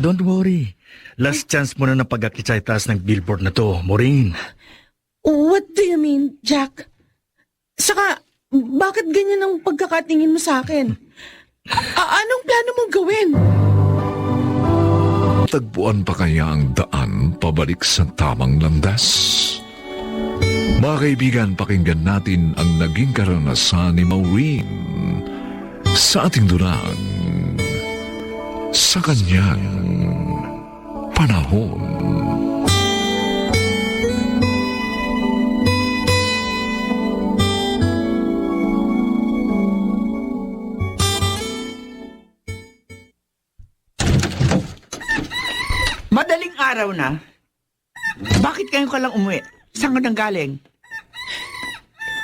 Don't worry. Last chance mo na ng pag-akit sa itaas ng billboard na to, Maureen. What do you mean, Jack? Saka, bakit ganyan ang pagkakatingin mo sa akin? Anong plano mong gawin? Tagpuan pa kaya ang daan pabalik sa tamang landas? Mga kaibigan, pakinggan natin ang naging karanasan ni Maureen sa ating durang sa kanyang panahon. Madaling araw na. Bakit kayo ka lang umuwi? Saan ka nang galing?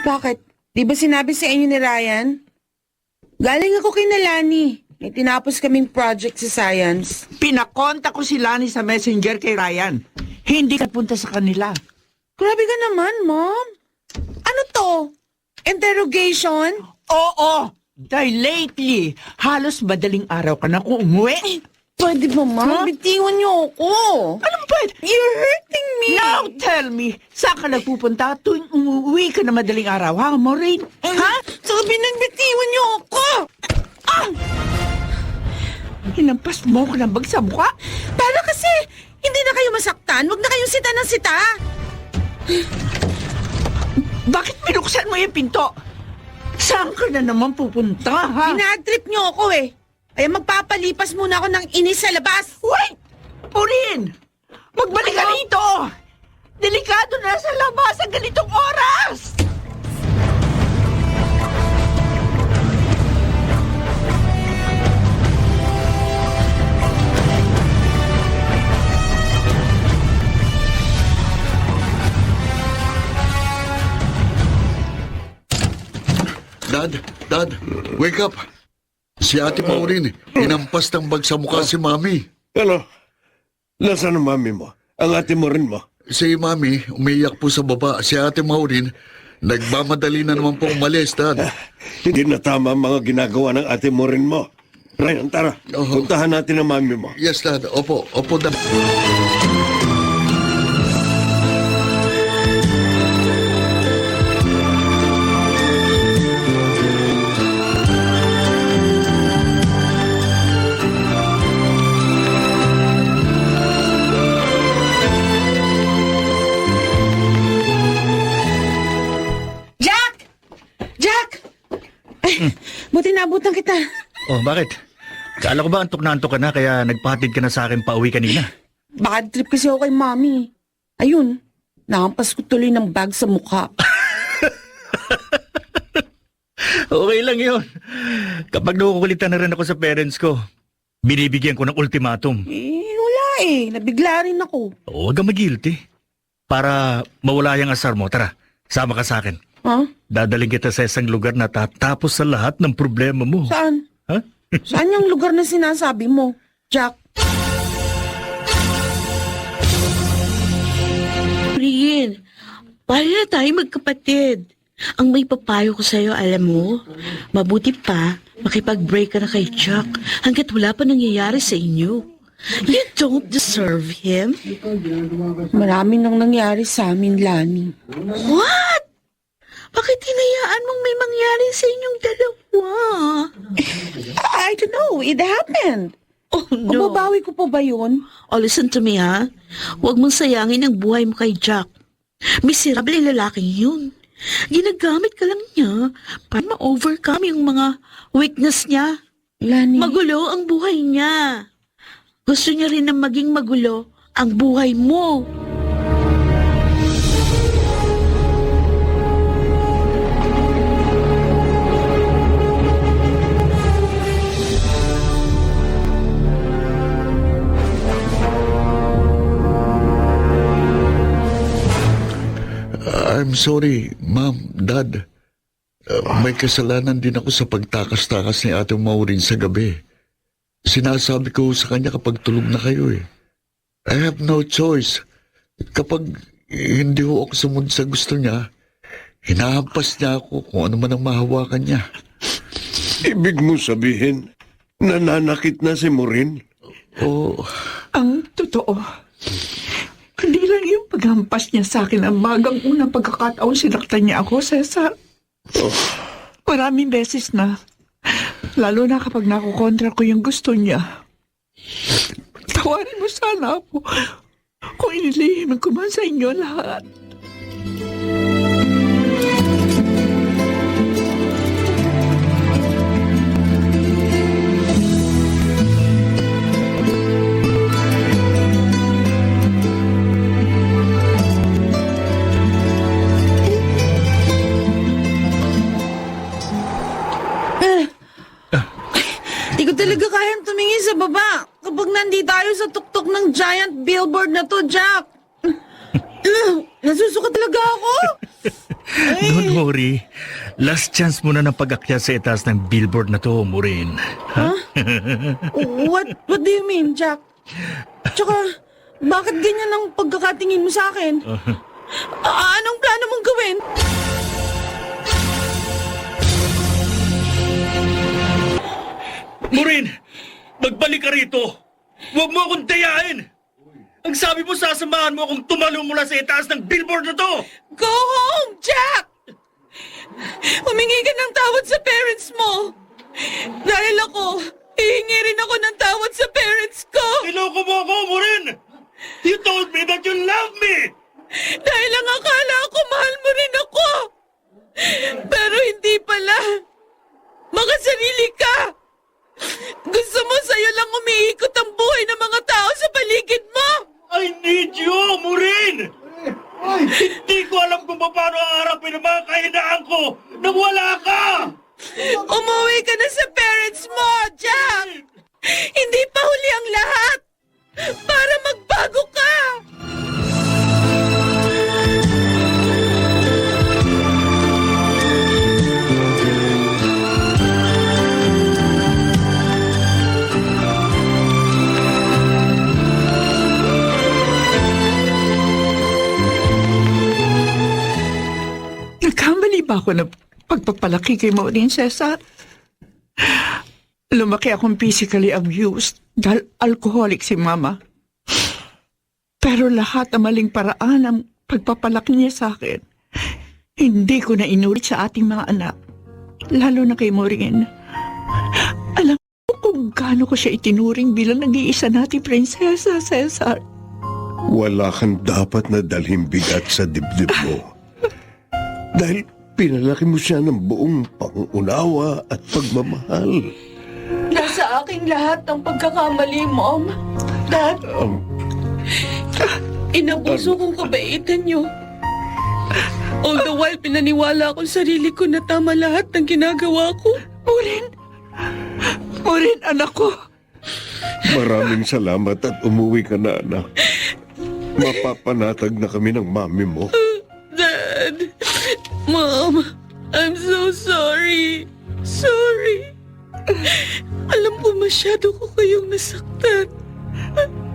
Bakit? Di ba sinabi sa inyo ni Ryan? Galing ako kay Nalani. May tinapos kaming project sa science. Pinakonta ko si Lani sa messenger kay Ryan. Hindi ka punta sa kanila. Grabe ka naman, Mom. Ano to? Interrogation? Oo! Dahil lately, halos madaling araw ka na kung umuwi. Pwede ba, Mom? Huh? Bitiwan niyo ako. Anong pwede? You're hurting me. Now tell me, saan ka nagpupunta tuwing umuwi ka na madaling araw, ha, Maureen? Ha? Sabi nang bitiwan niyo ako. Hinampas mo ko ng bag sa mukha? Para kasi, hindi na kayo masaktan. Huwag na kayong sita ng sita. Bakit binuksan mo yung pinto? Saan ka na naman pupunta, ha? Pinag-trip niyo ako eh. Kaya magpapalipas muna ako ng inis sa labas. Wait! Maureen! Magbalik ka rito! Delikado na sa labas sa ganitong oras! Dad, wake up. Si Ate Maureen, inampas ng bag sa mukha si Mami. Ano? Nasaan ang mami mo? Ang ate mo rin mo? Si Mami, umiiyak po sa baba. Si Ate Maureen, nagmamadali na naman po umalis, Dad. Hindi na tama ang mga ginagawa ng ate mo rin mo. Ryan, tara. Puntahan natin ang mami mo. Yes, Dad. Opo, Dad. Jack! Jack! Ay, buti naabutan kita. Oh, bakit? Kala ko ba antok na antok ka na kaya nagpahatid ka na sa akin pauwi kanina? Bad trip kasi ako kay Mami. Ayun, nahampas ko tuloy ng bag sa mukha. Okay lang yun. Kapag nakukulitan na rin ako sa parents ko, binibigyan ko ng ultimatum. Wala eh. Nabigla rin ako. Huwag kang mag-guilty. Para mawala yung asar mo, tara, sama ka sa akin. Ha? Dadaling kita sa isang lugar na tatapos sa lahat ng problema mo. Saan? Ha? Saan yung lugar na sinasabi mo, Jack? Rian, paano na tayo magkapatid? Ang may papayo ko sa'yo, alam mo, mabuti pa, makipag-break ka na kay Chuck hanggat wala pa nangyayari sa inyo. You don't deserve him. Marami nang nangyari sa amin, Lani. What? Bakit hinayaan mong may mangyari sa inyong dalawa? I don't know. It happened. Oh no. Mababawi ko pa ba yun? Oh, listen to me ha. Huwag mong sayangin ang buhay mo kay Jack. Miserable ang lalaking yun. Ginagamit ka lang niya para ma-overcome yung mga weakness niya. Lani. Magulo ang buhay niya. Gusto niya rin na maging magulo ang buhay mo. I'm sorry, Ma'am, Dad. May kasalanan din ako sa pagtakas-takas ni Ate Maureen sa gabi. Sinasabi ko sa kanya kapag tulog na kayo eh. I have no choice. Kapag hindi ho ako sumunod sa gusto niya, hinahampas niya ako kung ano man ang mahawakan niya. Ibig mo sabihin, nananakit na si Maureen? Oh, Ang totoo, hindi lang yung paghampas niya sa akin ang bagang unang pagkakataon sinaktan niya ako, Cesar. Maraming beses na. Lalo na kapag nakukontra ko yung gusto niya. Tawarin mo sana ako kung inilihim ko man sa inyo lahat. Di ko talaga kayang tumingin sa baba kapag nandi tayo sa tuktok ng giant billboard na to, Jack. Nasusuka talaga ako. Don't worry. Last chance mo na ng pag-akyat sa itaas ng billboard na to, Maureen. What do you mean, Jack? Tsaka, bakit ganyan ang pagkakatingin mo sa akin? Anong plano mong gawin? Maureen, magbalik ka rito. Huwag mo akong dayain. Ang sabi mo, sasamahan mo akong tumalo mula sa itaas ng billboard na to. Go home, Jack! Humingi ka ng tawad sa parents mo. Dahil ako, hihingi rin ako ng tawad sa parents ko. Niloko mo ako, Maureen. You told me that you love me. Dahil ang akala ko mahal mo rin ako. Pero hindi pala. Makasarili ka. Gusto mo sa'yo lang umiikot ang buhay ng mga tao sa paligid mo. I need you, Maureen. Hindi ko alam kung paano harapin ang mga kahinaan ko nang wala ka. Umuwi ka na sa parents mo, Jack. Hindi pa huli ang lahat. Para magbago ka. Nagkamali ba ako na pagpapalaki kay Maureen, Cesar? Lumaki akong physically abused dahil alcoholic si Mama. Pero lahat ng maling paraan ng pagpapalaki niya sa akin, hindi ko na inulit sa ating mga anak, lalo na kay Maureen. Alam mo kung gaano ko siya itinuring bilang nag-iisa nating prinsesa, Cesar. Wala kang dapat na dalhin bigat sa dibdib mo. Dahil pinalaki mo siya ng buong pangunawa at pagmamahal. Nasa aking lahat ng pagkakamali, Mom. Dad, inabuso kong kabaitan niyo. All the while, pinaniwala ko sa sarili ko na tama lahat ng ginagawa ko. Maureen, anak ko. Maraming salamat at umuwi ka na, anak. Mapapanatag na kami ng mami mo. Dad, Mom, I'm so sorry. Sorry. Alam ko masyado ko kayong nasaktan.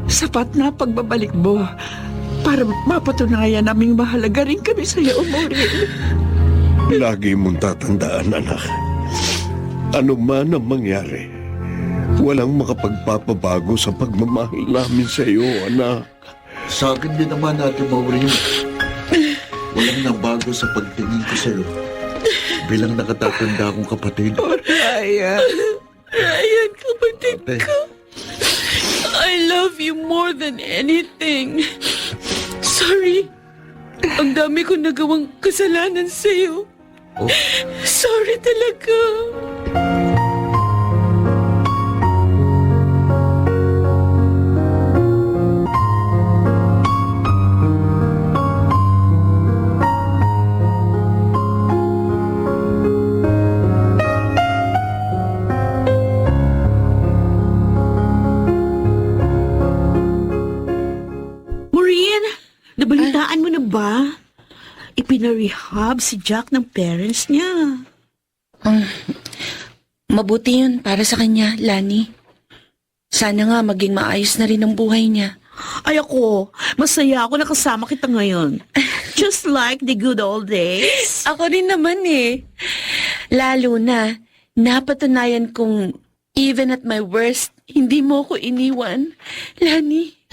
Sapat na pagbabalik mo para mapatunayan naming mahalaga rin kami sa iyo, Maureen. Lagi mong tatandaan, anak. Ano man ang mangyari, walang makapagpapabago sa pagmamahal namin sa iyo, anak. sa akin din naman, Ate Maureen. Walang nabago sa pagtingin ko sa'yo. Bilang nakatatanda akong kapatid. Ryan. Ryan, kapatid Ate. ko. I love you more than anything. Sorry. Ang dami kong nagawang kasalanan sa'yo. Oh, Sorry talaga. Maureen, nabalitaan mo na ba? Ipinarehab si Jack ng parents niya. Mabuti yun para sa kanya, Lani. Sana nga maging maayos na rin ang buhay niya. Ay ako, masaya ako nakasama kita ngayon. Just like the good old days. Ako rin naman eh. Lalo na, napatunayan kong even at my worst, hindi mo ako iniwan, Lani.